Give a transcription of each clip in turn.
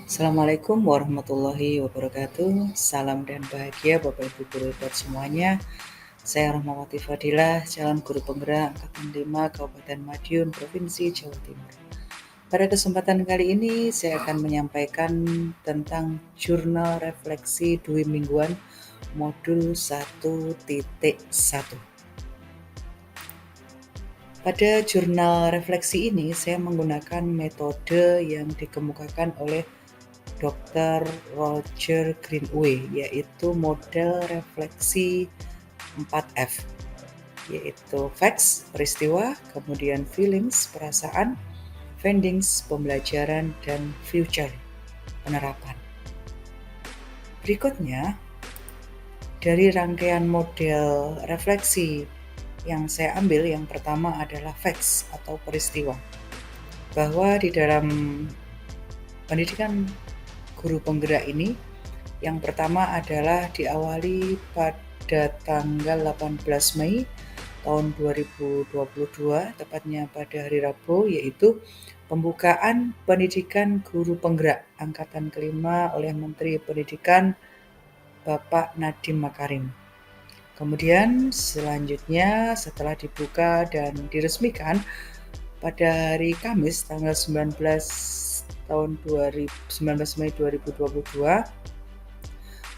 Assalamualaikum warahmatullahi wabarakatuh. Salam dan bahagia Bapak Ibu guru buat semuanya. Saya Rahmawati Fadilah, calon guru penggerak angkatan 5 Kabupaten Madiun, Provinsi Jawa Timur. Pada kesempatan kali ini saya akan menyampaikan tentang jurnal refleksi dwi mingguan modul 1.1. Pada jurnal refleksi ini saya menggunakan metode yang dikemukakan oleh Dr. Roger Greenaway, yaitu model refleksi 4F, yaitu facts, peristiwa, kemudian feelings, perasaan, findings, pembelajaran, dan future, penerapan. Berikutnya, dari rangkaian model refleksi yang saya ambil, yang pertama adalah facts atau peristiwa, bahwa di dalam pendidikan guru penggerak ini, yang pertama adalah diawali pada tanggal 18 Mei tahun 2022, tepatnya pada hari Rabu, yaitu pembukaan pendidikan guru penggerak angkatan kelima oleh Menteri Pendidikan Bapak Nadiem Makarim. Kemudian selanjutnya setelah dibuka dan diresmikan pada hari Kamis tanggal 19 Mei 2022,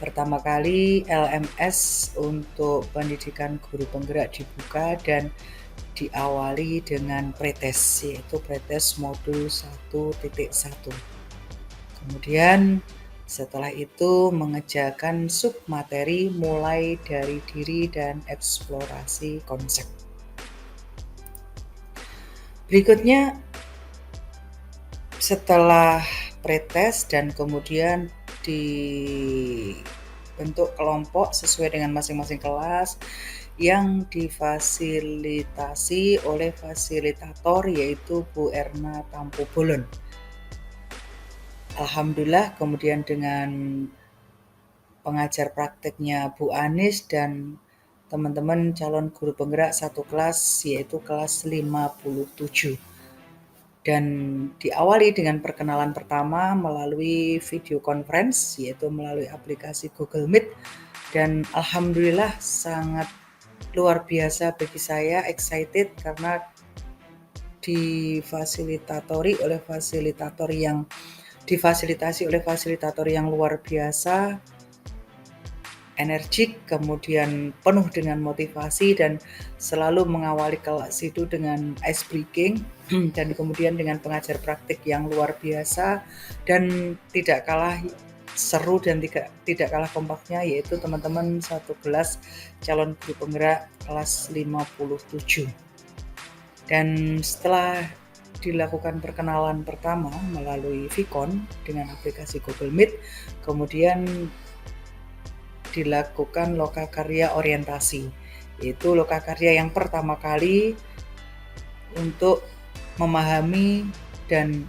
pertama kali LMS untuk pendidikan guru penggerak dibuka dan diawali dengan pretest, yaitu pretest modul 1.1. Kemudian setelah itu mengerjakan submateri mulai dari diri dan eksplorasi konsep. Berikutnya, setelah pretest dan kemudian dibentuk kelompok sesuai dengan masing-masing kelas yang difasilitasi oleh fasilitator, yaitu Bu Erna Tampu Bolon. Alhamdulillah, kemudian dengan pengajar prakteknya Bu Anis dan teman-teman calon guru penggerak satu kelas, yaitu kelas 57. Dan diawali dengan perkenalan pertama melalui video conference, yaitu melalui aplikasi Google Meet, dan alhamdulillah sangat luar biasa bagi saya, excited karena difasilitasi oleh fasilitator yang luar biasa, energik, kemudian penuh dengan motivasi dan selalu mengawali kelas itu dengan ice breaking dan kemudian dengan pengajar praktik yang luar biasa dan tidak kalah seru dan tidak kalah kompaknya, yaitu teman-teman satu kelas calon guru penggerak kelas 57. Dan setelah dilakukan perkenalan pertama melalui Vicon dengan aplikasi Google Meet, kemudian dilakukan lokakarya orientasi, yaitu lokakarya yang pertama kali untuk memahami dan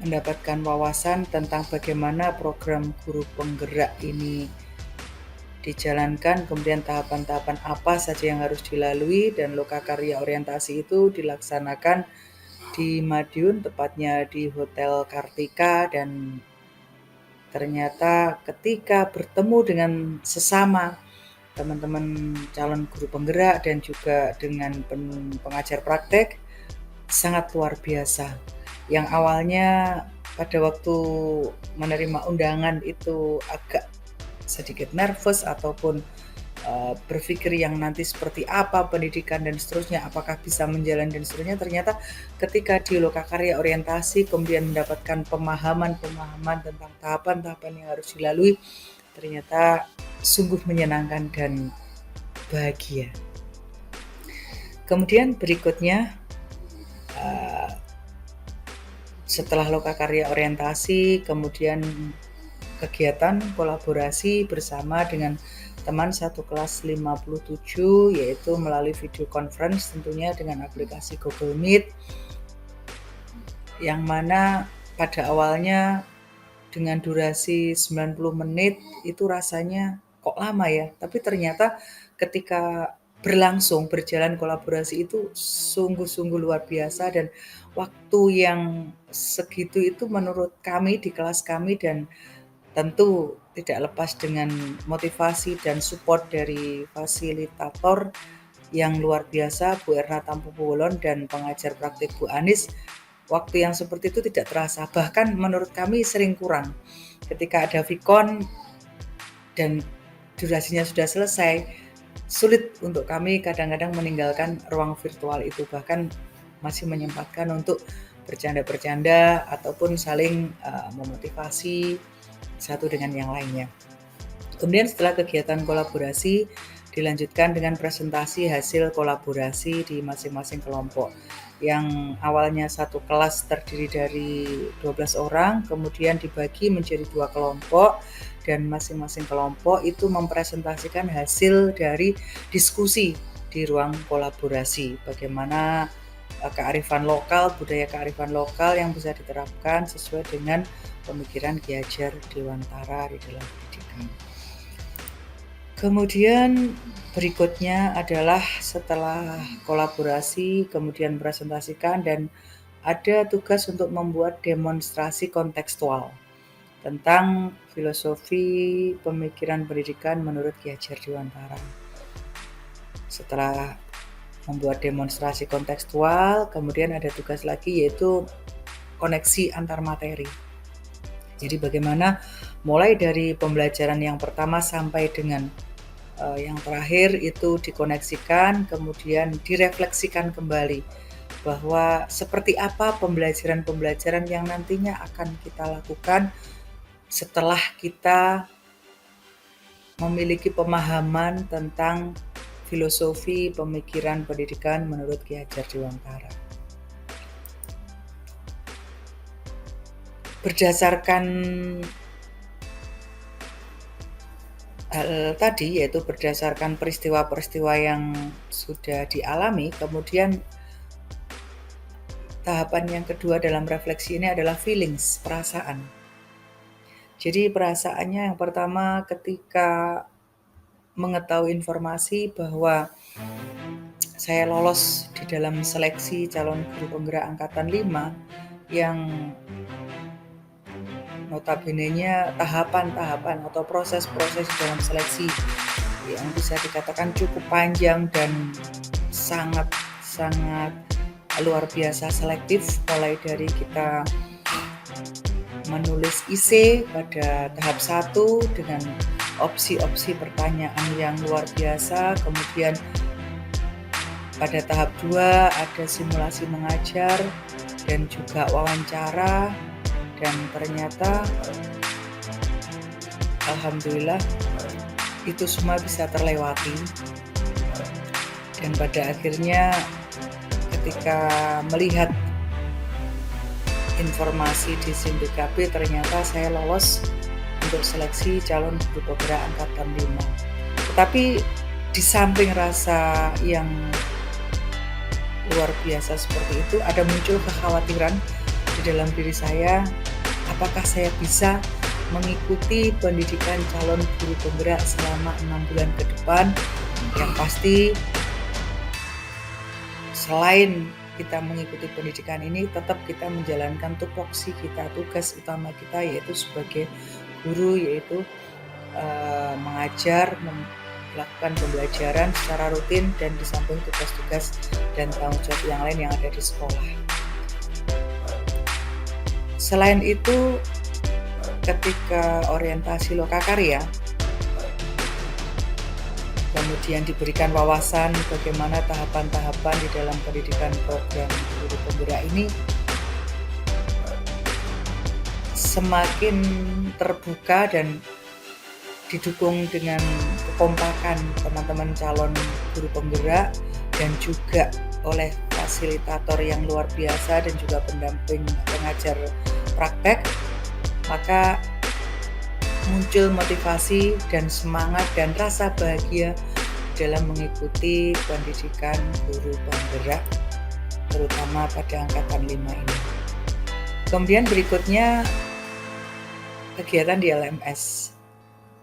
mendapatkan wawasan tentang bagaimana program guru penggerak ini dijalankan, kemudian tahapan-tahapan apa saja yang harus dilalui, dan lokakarya orientasi itu dilaksanakan di Madiun, tepatnya di Hotel Kartika. Dan ternyata ketika bertemu dengan sesama teman-teman calon guru penggerak dan juga dengan pengajar praktek, sangat luar biasa. Yang awalnya pada waktu menerima undangan itu agak sedikit nervous ataupun berpikir yang nanti seperti apa pendidikan dan seterusnya, apakah bisa menjalani dan seterusnya, ternyata ketika di lokakarya orientasi kemudian mendapatkan pemahaman tentang tahapan-tahapan yang harus dilalui, ternyata sungguh menyenangkan dan bahagia. Kemudian berikutnya, setelah lokakarya orientasi, kemudian kegiatan kolaborasi bersama dengan teman satu kelas 57, yaitu melalui video conference tentunya dengan aplikasi Google Meet, yang mana pada awalnya dengan durasi 90 menit itu rasanya kok lama ya, tapi ternyata ketika berjalan kolaborasi itu sungguh-sungguh luar biasa, dan waktu yang segitu itu menurut kami di kelas kami, dan tentu tidak lepas dengan motivasi dan support dari fasilitator yang luar biasa, Bu Erna Tampu-Bolon, dan pengajar praktik Bu Anis. Waktu yang seperti itu tidak terasa, bahkan menurut kami sering kurang. Ketika ada Vicon dan durasinya sudah selesai, sulit untuk kami kadang-kadang meninggalkan ruang virtual itu, bahkan masih menyempatkan untuk bercanda-bercanda ataupun saling memotivasi satu dengan yang lainnya. Kemudian setelah kegiatan kolaborasi dilanjutkan dengan presentasi hasil kolaborasi di masing-masing kelompok. Yang awalnya satu kelas terdiri dari 12 orang, kemudian dibagi menjadi 2 kelompok, dan masing-masing kelompok itu mempresentasikan hasil dari diskusi di ruang kolaborasi. Bagaimana kearifan lokal, budaya kearifan lokal yang bisa diterapkan sesuai dengan pemikiran Ki Hajar Dewantara di dalam pendidikan. Kemudian berikutnya adalah setelah kolaborasi, kemudian presentasikan, dan ada tugas untuk membuat demonstrasi kontekstual tentang filosofi pemikiran pendidikan menurut Ki Hajar Dewantara. Setelah membuat demonstrasi kontekstual, kemudian ada tugas lagi yaitu koneksi antar materi. Jadi bagaimana mulai dari pembelajaran yang pertama sampai dengan yang terakhir itu dikoneksikan, kemudian direfleksikan kembali bahwa seperti apa pembelajaran-pembelajaran yang nantinya akan kita lakukan setelah kita memiliki pemahaman tentang filosofi pemikiran pendidikan menurut Ki Hajar Dewantara. Berdasarkan hal tadi, yaitu berdasarkan peristiwa-peristiwa yang sudah dialami, kemudian tahapan yang kedua dalam refleksi ini adalah feelings, perasaan. Jadi perasaannya yang pertama ketika mengetahui informasi bahwa saya lolos di dalam seleksi calon guru penggerak angkatan 5 yang notabene-nya tahapan-tahapan atau proses-proses dalam seleksi yang bisa dikatakan cukup panjang dan sangat luar biasa selektif, mulai dari kita menulis IC pada tahap 1 dengan opsi-opsi pertanyaan yang luar biasa, kemudian pada tahap 2 ada simulasi mengajar dan juga wawancara, dan ternyata alhamdulillah itu semua bisa terlewati. Dan pada akhirnya ketika melihat informasi di SIM BKP, ternyata saya lolos untuk seleksi calon guru penggerak angkatan 5. Tetapi di samping rasa yang luar biasa seperti itu, ada muncul kekhawatiran di dalam diri saya, apakah saya bisa mengikuti pendidikan calon guru penggerak selama 6 bulan ke depan. Yang pasti selain kita mengikuti pendidikan ini, tetap kita menjalankan tupoksi kita, tugas utama kita yaitu sebagai guru, yaitu mengajar, melakukan pembelajaran secara rutin, dan di samping tugas-tugas dan tanggung jawab yang lain yang ada di sekolah. Selain itu, ketika orientasi lokakarya, kemudian diberikan wawasan bagaimana tahapan-tahapan di dalam pendidikan program guru penggerak ini, semakin terbuka dan didukung dengan kekompakan teman-teman calon guru penggerak dan juga oleh fasilitator yang luar biasa dan juga pendamping pengajar praktek, maka muncul motivasi dan semangat dan rasa bahagia dalam mengikuti pendidikan guru penggerak, terutama pada angkatan 5 ini. Kemudian berikutnya kegiatan di LMS.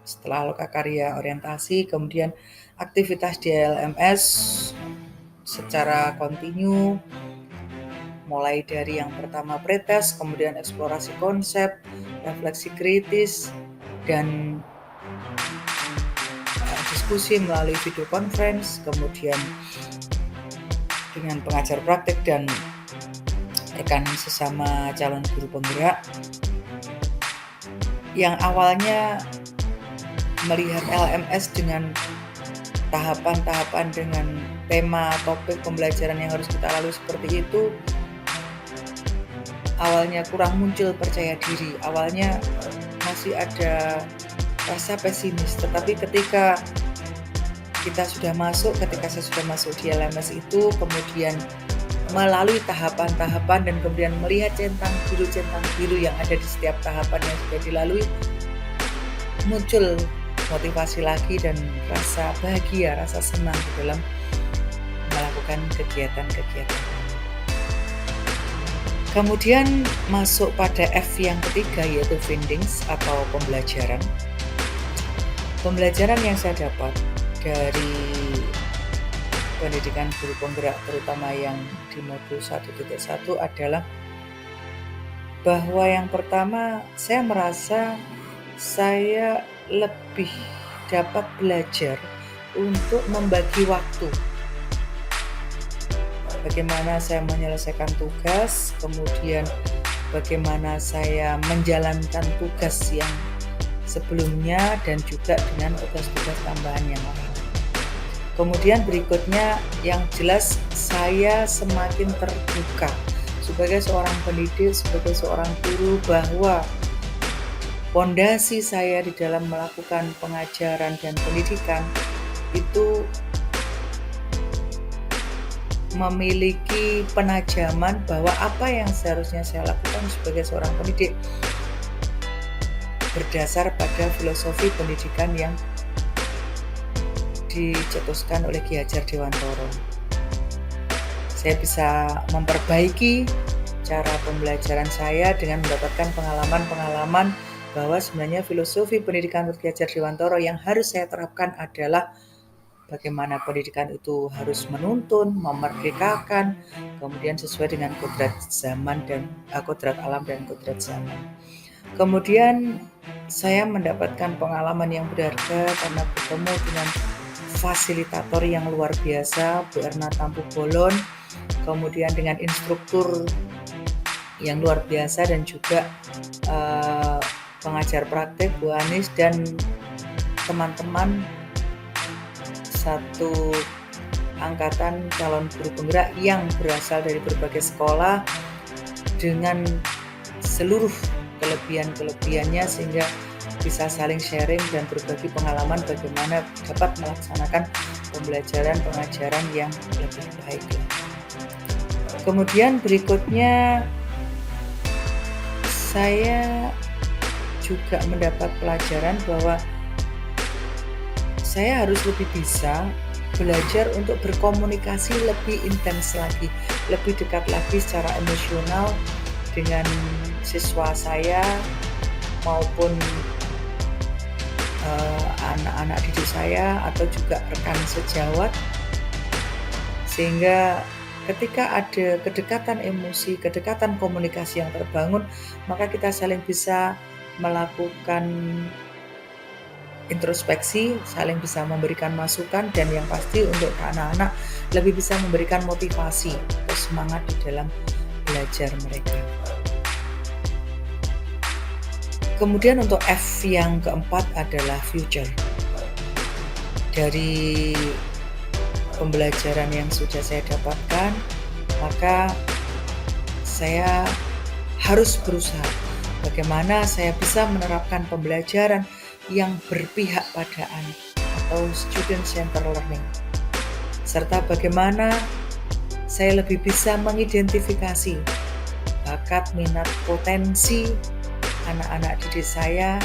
Setelah lokakarya orientasi, kemudian aktivitas di LMS secara kontinu, mulai dari yang pertama pretest, kemudian eksplorasi konsep, refleksi kritis, dan diskusi melalui video conference, kemudian dengan pengajar praktek dan rekan sesama calon guru penggerak yang awalnya melihat LMS dengan tahapan-tahapan dengan tema topik pembelajaran yang harus kita lalui seperti itu, awalnya kurang muncul percaya diri, awalnya masih ada rasa pesimis. Tetapi ketika saya sudah masuk di LMS itu, kemudian melalui tahapan-tahapan dan kemudian melihat centang biru yang ada di setiap tahapan yang sudah dilalui, muncul motivasi lagi dan rasa bahagia, rasa senang di dalam melakukan kegiatan-kegiatan. Kemudian masuk pada F yang ketiga, yaitu findings atau pembelajaran. Pembelajaran yang saya dapat dari pendidikan guru penggerak, terutama yang di modul 1.1 adalah bahwa yang pertama, saya merasa saya lebih dapat belajar untuk membagi waktu. Bagaimana saya menyelesaikan tugas, kemudian bagaimana saya menjalankan tugas yang sebelumnya dan juga dengan tugas-tugas tambahan yang lain. Kemudian berikutnya yang jelas saya semakin terbuka sebagai seorang pendidik, sebagai seorang guru, bahwa pondasi saya di dalam melakukan pengajaran dan pendidikan itu memiliki penajaman bahwa apa yang seharusnya saya lakukan sebagai seorang pendidik berdasar pada filosofi pendidikan yang dicetuskan oleh Ki Hajar Dewantoro. Saya bisa memperbaiki cara pembelajaran saya dengan mendapatkan pengalaman-pengalaman bahwa sebenarnya filosofi pendidikan Ki Hajar Dewantoro yang harus saya terapkan adalah bagaimana pendidikan itu harus menuntun, memerdekakan, kemudian sesuai dengan kodrat zaman dan kodrat alam dan kodrat zaman. Kemudian saya mendapatkan pengalaman yang berharga karena bertemu dengan fasilitator yang luar biasa, Bu Erna Tampu Bolon, kemudian dengan instruktur yang luar biasa dan juga pengajar praktek Bu Anis dan teman-teman satu angkatan calon guru penggerak yang berasal dari berbagai sekolah dengan seluruh kelebihan-kelebihannya, sehingga bisa saling sharing dan berbagi pengalaman bagaimana dapat melaksanakan pembelajaran pengajaran yang lebih baik. Kemudian berikutnya saya juga mendapat pelajaran bahwa saya harus lebih bisa belajar untuk berkomunikasi lebih intens lagi, lebih dekat lagi secara emosional dengan siswa saya maupun anak-anak didik saya atau juga rekan sejawat, sehingga ketika ada kedekatan emosi, kedekatan komunikasi yang terbangun, maka kita saling bisa melakukan introspeksi, saling bisa memberikan masukan, dan yang pasti untuk anak-anak lebih bisa memberikan motivasi atau semangat di dalam belajar mereka. Kemudian untuk F yang keempat adalah future. Dari pembelajaran yang sudah saya dapatkan, maka saya harus berusaha bagaimana saya bisa menerapkan pembelajaran yang berpihak pada anak atau student center learning, serta bagaimana saya lebih bisa mengidentifikasi bakat, minat, potensi anak-anak didik saya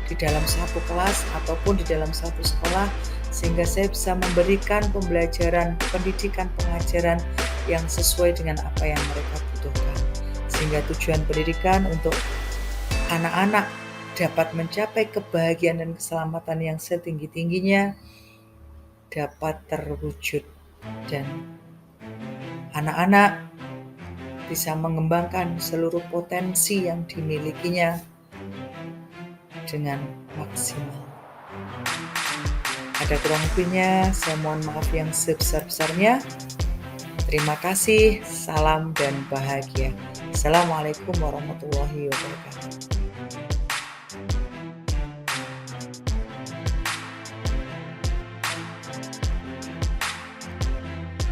di dalam satu kelas ataupun di dalam satu sekolah, sehingga saya bisa memberikan pembelajaran, pendidikan, pengajaran yang sesuai dengan apa yang mereka butuhkan, sehingga tujuan pendidikan untuk anak-anak dapat mencapai kebahagiaan dan keselamatan yang setinggi-tingginya, dapat terwujud dan anak-anak bisa mengembangkan seluruh potensi yang dimilikinya dengan maksimal. Ada kurang lebihnya, saya mohon maaf yang sebesar-besarnya. Terima kasih, salam dan bahagia. Assalamualaikum warahmatullahi wabarakatuh.